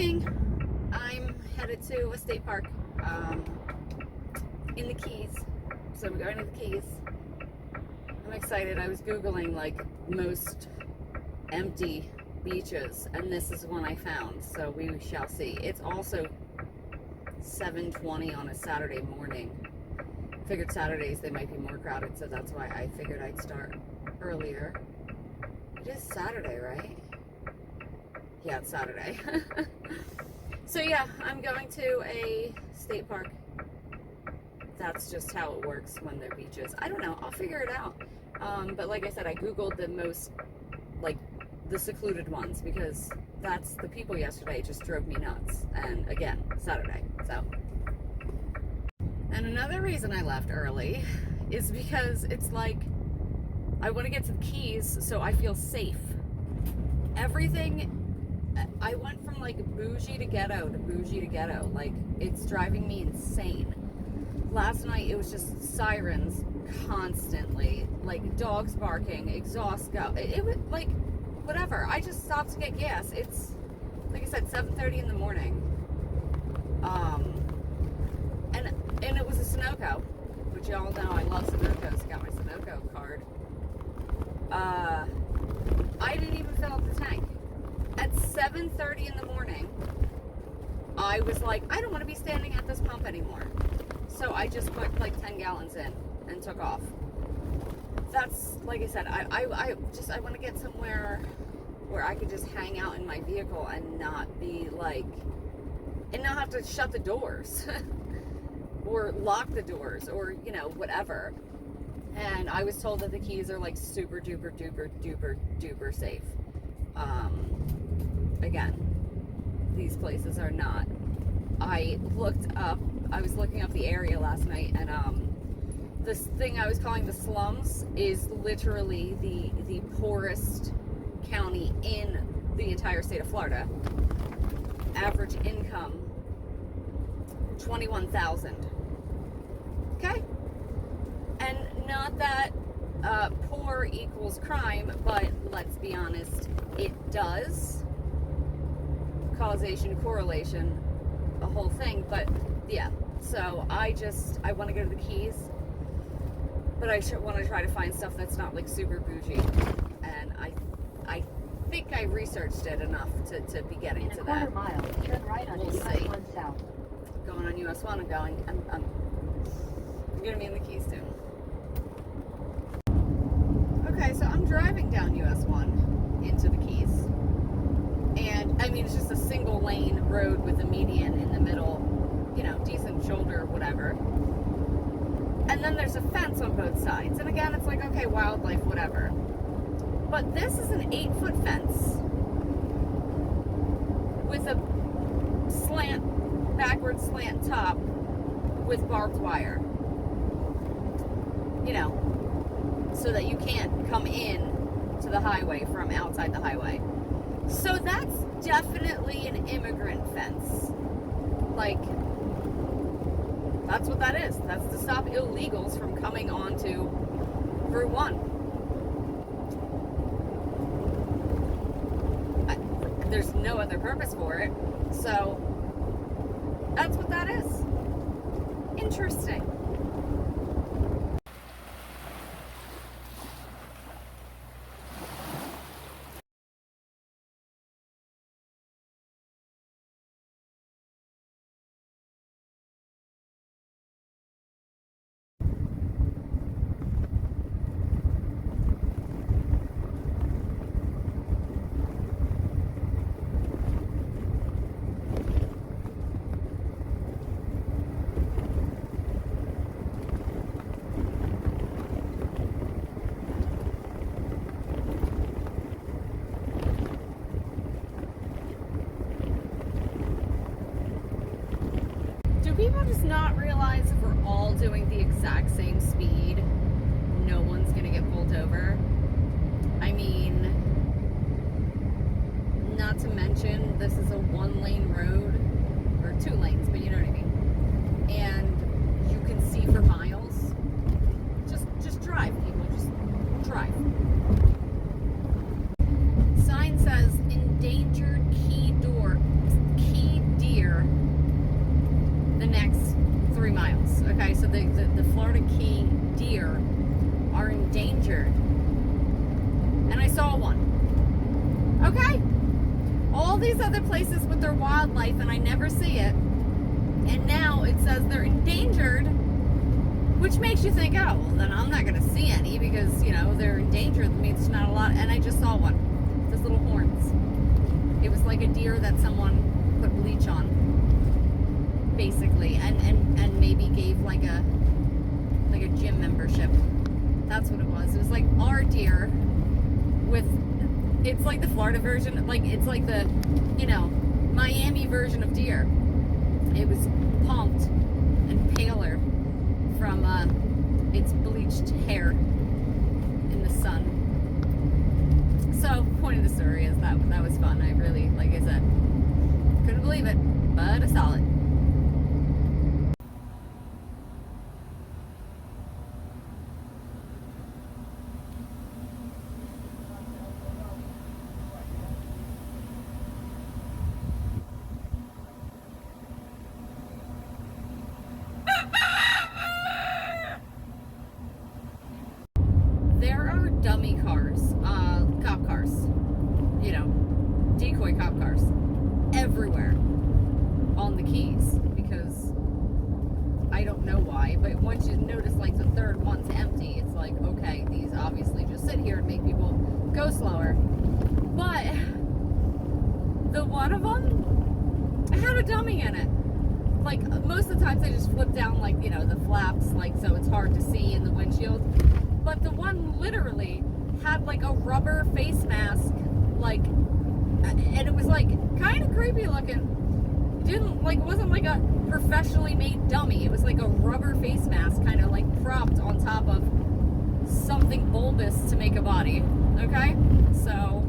morning. I'm headed to a state park in the Keys. So we're going to the Keys. I'm excited. I was Googling like most empty beaches, and this is one I found. So we shall see. It's also 7:20 on a Saturday morning. Figured Saturdays they might be more crowded, so that's why I figured I'd start earlier. It is Saturday, right? Yeah, it's Saturday. So yeah, I'm going to a state park. That's just how it works when they're beaches. I don't know, I'll figure it out. But like I said, I Googled the most, like, the secluded ones, because that's the people yesterday just drove me nuts. And again, Saturday, so. And another reason I left early is because it's like, I want to get to the Keys so I feel safe. Everything, I went from like bougie to ghetto to bougie to ghetto. Like, it's driving me insane. Last night it was just sirens constantly, like dogs barking, exhaust go. It was like, whatever. I just stopped to get gas. It's, like I said, 7:30 in the morning. And it was a Sunoco, which y'all know I love Sunoco's. Got my Sunoco card. I didn't even fill up the tank. At 7:30 in the morning, I was like, I don't want to be standing at this pump anymore. So I just put like 10 gallons in and took off. That's, like I said, I want to get somewhere where I could just hang out in my vehicle and not be like, and not have to shut the doors or lock the doors or, you know, whatever. And I was told that the Keys are like super duper duper duper duper safe. Again, these places are not. I was looking up the area last night, and this thing I was calling the slums is literally the poorest county in the entire state of Florida. Average income, $21,000. Okay? And not that poor equals crime, but let's be honest, it does. Causation, correlation, a whole thing. But yeah, so I want to go to the Keys, but I want to try to find stuff that's not like super bougie. And I think I researched it enough to be getting to that. In a quarter mile, turn right on US 1 South. Going on US 1, I'm gonna be in the Keys soon. Okay, so I'm driving down US 1 into the Keys. And I mean, it's just a single lane road with a median in the middle, you know, decent shoulder, whatever. And then there's a fence on both sides. And again, it's like, okay, wildlife, whatever. But this is an 8-foot fence with a backward slant top with barbed wire. You know, so that you can't come in to the highway from outside the highway. So that's definitely an immigrant fence. Like, that's what that is. That's to stop illegals from coming onto Route 1. There's no other purpose for it. So, that's what that is. Interesting. People just not realize if we're all doing the exact same speed, no one's gonna get pulled over? I mean, not to mention this is a 1-lane road, or 2 lanes, but you know what I mean. And you can see for miles. Just drive, people. Just drive. Sign says endangered key the Florida Key deer are endangered. And I saw one. Okay? All these other places with their wildlife and I never see it. And now it says they're endangered, which makes you think, oh, well, then I'm not going to see any because, you know, they're endangered. That means there's not a lot. And I just saw one. Those little horns. It was like a deer that someone put bleach on, basically, and maybe gave like a gym membership. That's what it was. It was like our deer with, it's like the Florida version, like it's like the, you know, Miami version of deer. It was pumped and paler from its bleached hair in the sun. So, point of the story is that was fun. I really, like I said, couldn't believe it, but I saw it. There are dummy cars, cop cars, you know, decoy cop cars everywhere on the Keys because I don't know why, but once you notice like the third one's empty, it's like, okay, these obviously just sit here and make people go slower. But the one of them had a dummy in it. Like most of the times they just flip down like, you know, the flaps, like so it's hard to see in the windshield. But the one literally had like a rubber face mask, like, and it was like kind of creepy looking. It didn't like, it wasn't like a professionally made dummy. It was like a rubber face mask, kind of like propped on top of something bulbous to make a body. Okay, so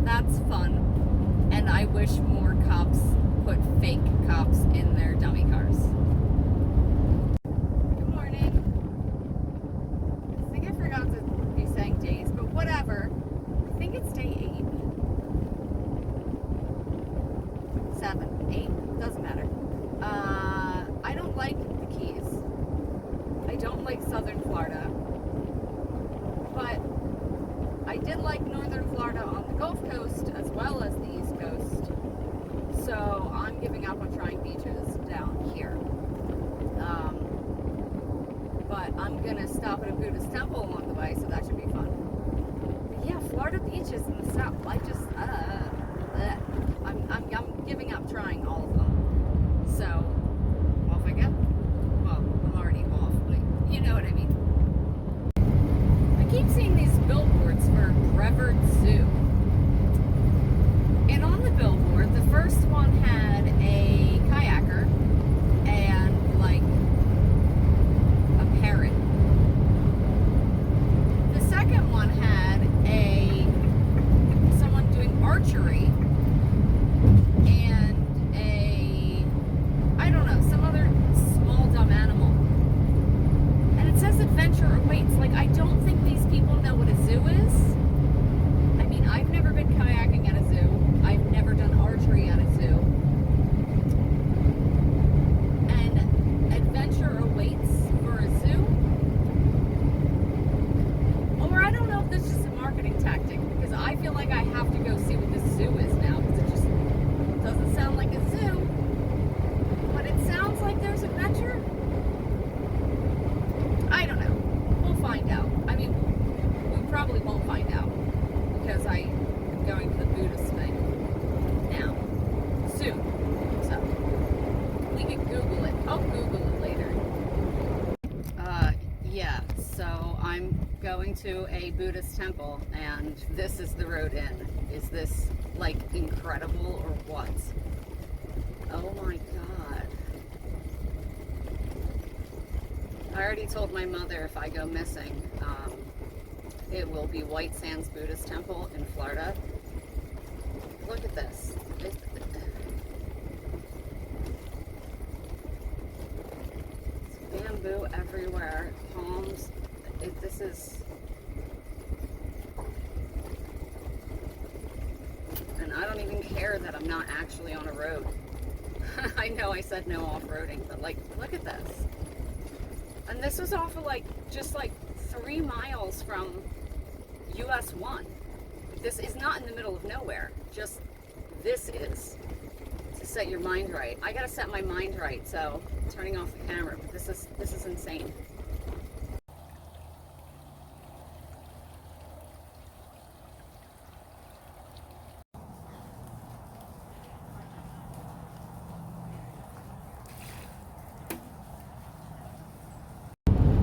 that's fun, and I wish more cops put fake cops in their dummy cars. Days, but whatever. I think it's day 8. 7, 8, doesn't matter. I don't like the Keys. I don't like Southern Florida. But I did like Northern Florida on the Gulf Coast as well as the East Coast. So I'm giving up on trying beaches down here. But I'm gonna stop at a Buddhist temple along the way, so that should be fun. But yeah, Florida beaches in the south, I just, I'm giving up trying all of them. So, off I go. Well, I'm already off, but you know what I mean. I keep seeing these billboards for Brevard Zoo. And on the billboard, the first one had a kayaker and like parrot. The second one had someone doing archery and I don't know, some other small dumb animal. And it says adventure awaits. Like, I don't think these people know what a zoo is. I mean, I've never been kayaking at a zoo. I've never done archery at a zoo. And adventure awaits for a zoo? Or I don't know if this is just a marketing tactic, because I feel like I have to go see what this zoo is now, because it just doesn't sound like a zoo, but it sounds like there's adventure. I don't know. We'll find out. I mean, we probably won't find out, because I am going to the Buddhist thing now, soon, so we can Google it. I'll Google it later. Yeah, so I'm going to a Buddhist temple, and this is the road in. Is this, like, incredible or what? Oh my god. I already told my mother if I go missing, it will be White Sands Buddhist Temple in Florida. Look at this. It's bamboo everywhere, palms. This is, and I don't even care that I'm not actually on a road. I know I said no off-roading, but like, look at this. And this was off of just 3 miles from US 1. This is not in the middle of nowhere. Just, this is to set your mind right. I gotta set my mind right, so turning off the camera. But this is insane.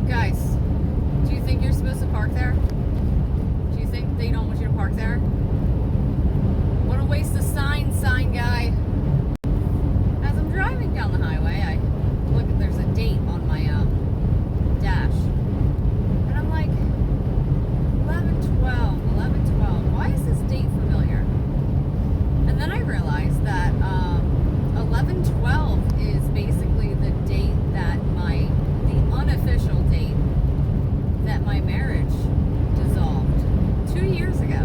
Guys, do you think you're supposed to park there? Do you think they don't want you to park there? What a waste of sign guy. As I'm driving down the highway, I look at, there's a date on my dash. And I'm like, 11/12. Why is this date familiar? And then I realized that 11/12 is basically the date that the unofficial date that my marriage dissolved 2 years ago.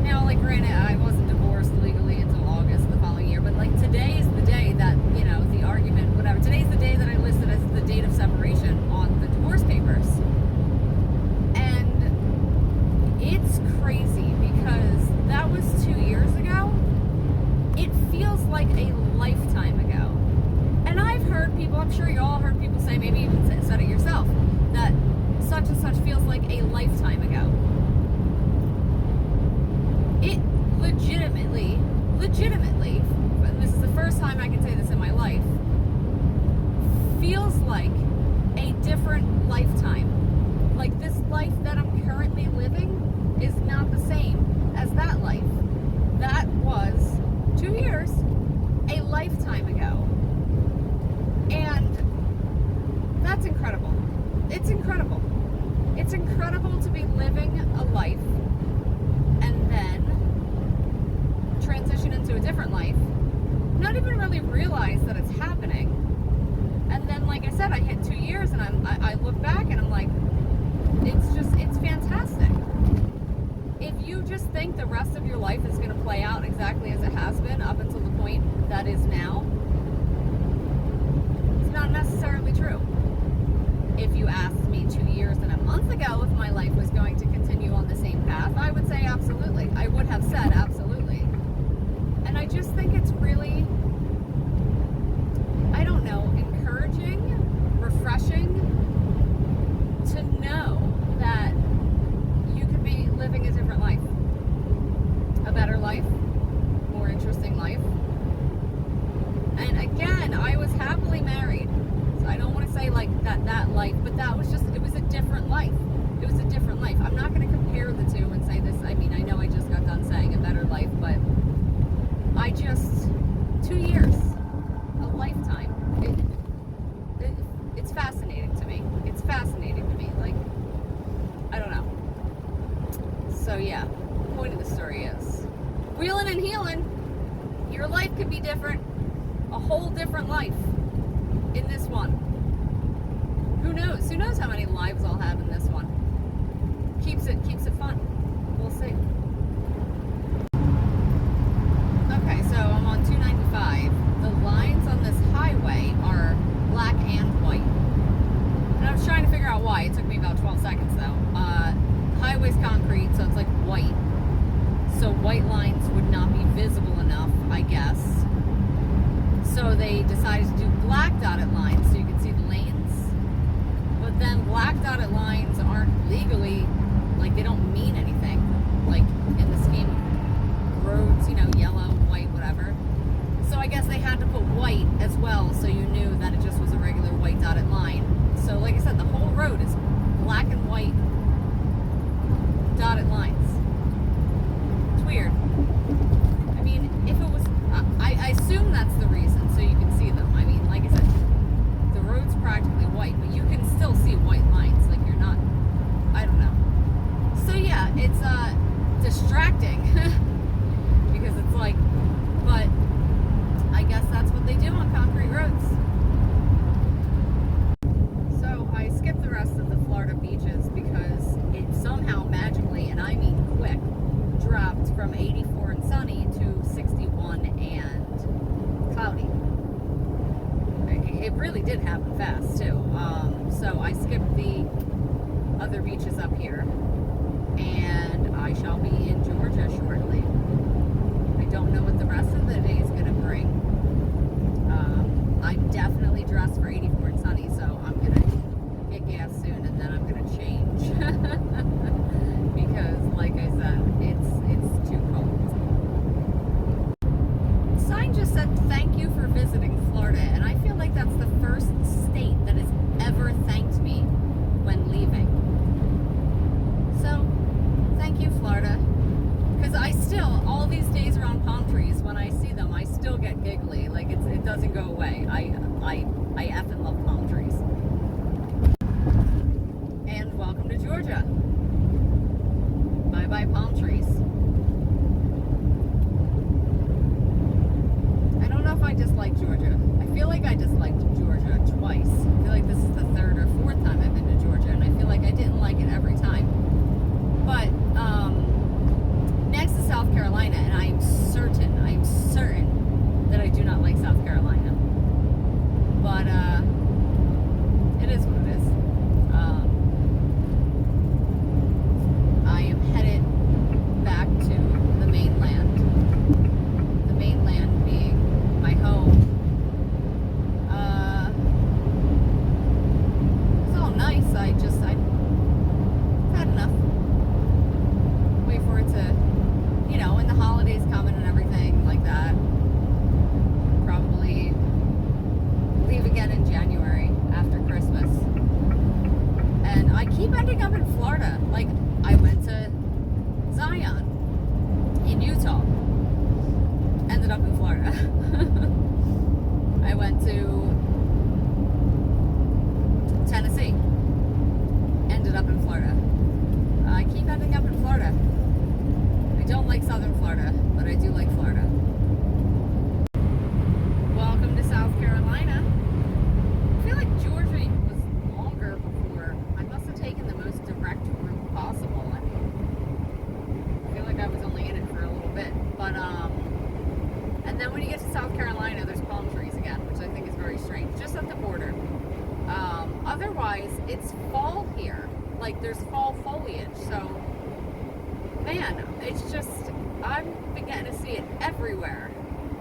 Now, granted, I wasn't divorced legally until August the following year, but today is the day that, the argument, whatever. Today's the day that I listed as the date of separation on the divorce papers. And it's crazy because that was 2 years ago. It feels like a lifetime ago. And I've heard people, I'm sure you all heard people say, maybe even said it yourself, that such and such feels like a lifetime ago. It legitimately, and this is the first time I can say this in my life, feels like a different lifetime. This life that I'm currently living is not the same as that life. That was 2 years, a lifetime ago. And that's incredible. It's incredible. It's incredible to be living a life and then transition into a different life, not even really realize that it's happening. And then, like I said, I hit 2 years and I look back and I'm like, it's fantastic. If you just think the rest of your life is going to play out exactly as it has been up until the point that is now, it's not necessarily true. If you asked me 2 years and a month ago if my life was going to continue on the same path, I would say absolutely. I would have said absolutely. And I just think it's really, I don't know, encouraging, refreshing to know that you could be living a different life. A better life, more interesting life. And again, I was happily married. So I don't want to say that life, but that was it was a different life. It was a different life. I'm not going to compare the two and say this. I mean, I know I just got done saying a better life, but 2 years, a lifetime. It's fascinating to me. It's fascinating to me. I don't know. So yeah, the point of the story is, wheeling and healing, your life could be different. A whole different life in this one. Who knows? Who knows how many lives I'll have in this one? Keeps it fun. We'll see. Okay, so I'm on 295. The lines on this highway are black and white. And I was trying to figure out why. It took me about 12 seconds though. The highway's concrete, so it's white. So white lines would not be visible enough, I guess. So they decided to do black dotted lines so you can see the lanes. But then black dotted lines aren't legally, they don't mean anything. In the scheme of roads, yellow, white, whatever. So I guess they had to put white as well so you knew that it just was a regular white dotted line. So like I said, the whole road is black and white dotted lines. It's weird. I mean, if it was, I assume that's the reason, so you can see them. I mean, like I said, the road's practically white, but you can still see white lines. You're not, I don't know. So yeah, it's distracting because it's but I guess that's what they do on concrete roads. So I skipped the rest of the Florida beaches because it somehow magically, and I mean quick, dropped from 84 and sunny to 61 and cloudy. really did happen fast too. So I skipped the other beaches up here, and I shall be in Georgia shortly. I don't know what the rest of the day is going to bring. I'm definitely dressed for 84 and sunny, so I'm going to get gas soon, and then I'm going to change. Because, like I said, it's too cold. Sign just said, thank you for visiting Florida, and I feel like that's the first state that has ever thanked me when leaving. So, thank you, Florida. Because I still, all these days around palm trees, when I see them, I still get giggly. Like, it doesn't go away. I effing love palm trees. And welcome to Georgia. Bye-bye palm trees. I don't know if I dislike Georgia. I feel like I disliked Georgia twice. I feel like this is the third or fourth time I've been to Georgia, and I feel like I didn't like it every time. But, next is South Carolina, and I am certain that I do not like South Carolina. But, it is what it is. I am headed back to the mainland. The mainland being my home. It's all nice. I've had enough. Wait for it to, when the holidays coming and everything like that. Probably leave again in January after Christmas. And I keep ending up in Florida. Like, I went to Zion in Utah. Ended up in Florida. I went to Tennessee. Ended up in Florida. I keep ending up in Florida. I don't like Southern Florida, but I do like Florida. Welcome to South Carolina. I feel like Georgia was longer before. I must have taken the most direct route possible. I mean, I feel like I was only in it for a little bit. But, and then when you get to South Carolina, there's palm trees again, which I think is very strange. Just at the border. Otherwise, it's fall here. Like, there's fall foliage, so, man, it's just, I'm beginning to see it everywhere.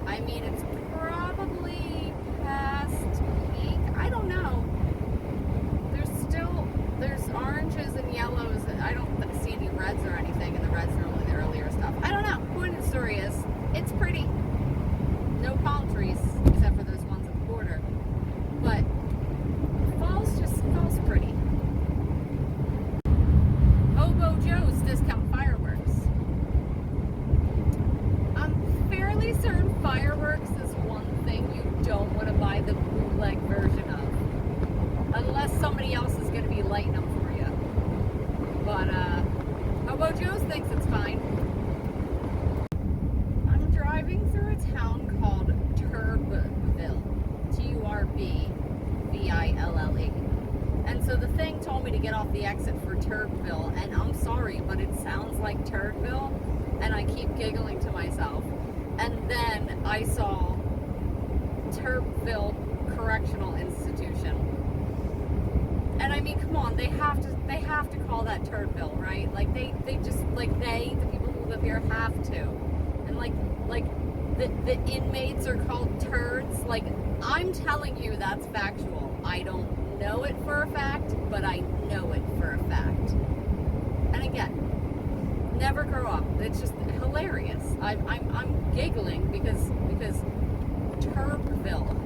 I mean, it's probably past peak. I don't know. There's oranges and yellows. I don't see any reds or anything, and the reds are only the earlier stuff. I don't know. Point of the story is, it's pretty. No palm trees, except for those ones at the border. But fall's pretty. Hobo Joe's discount fireworks. I'm fairly certain fireworks is one thing you don't want to buy the bootleg version of. Unless somebody else is going to be lighting them for you. But, Hobo Joe's thinks it's fine. I'm driving through a town called Turbville. Turbville. And so the thing told me to get off the exit for Turbville, and I'm sorry, but it sounds like Turdville, and I keep giggling to myself. And then I saw Turbville Correctional Institution. And I mean, come on, they have to call that Turdville, right? Like they just, like the people who live here have to. And like the inmates are called turds. Like, I'm telling you that's factual. I don't know it for a fact, but I know it for a fact. And again, never grow up. It's just hilarious. I'm giggling because Turbville.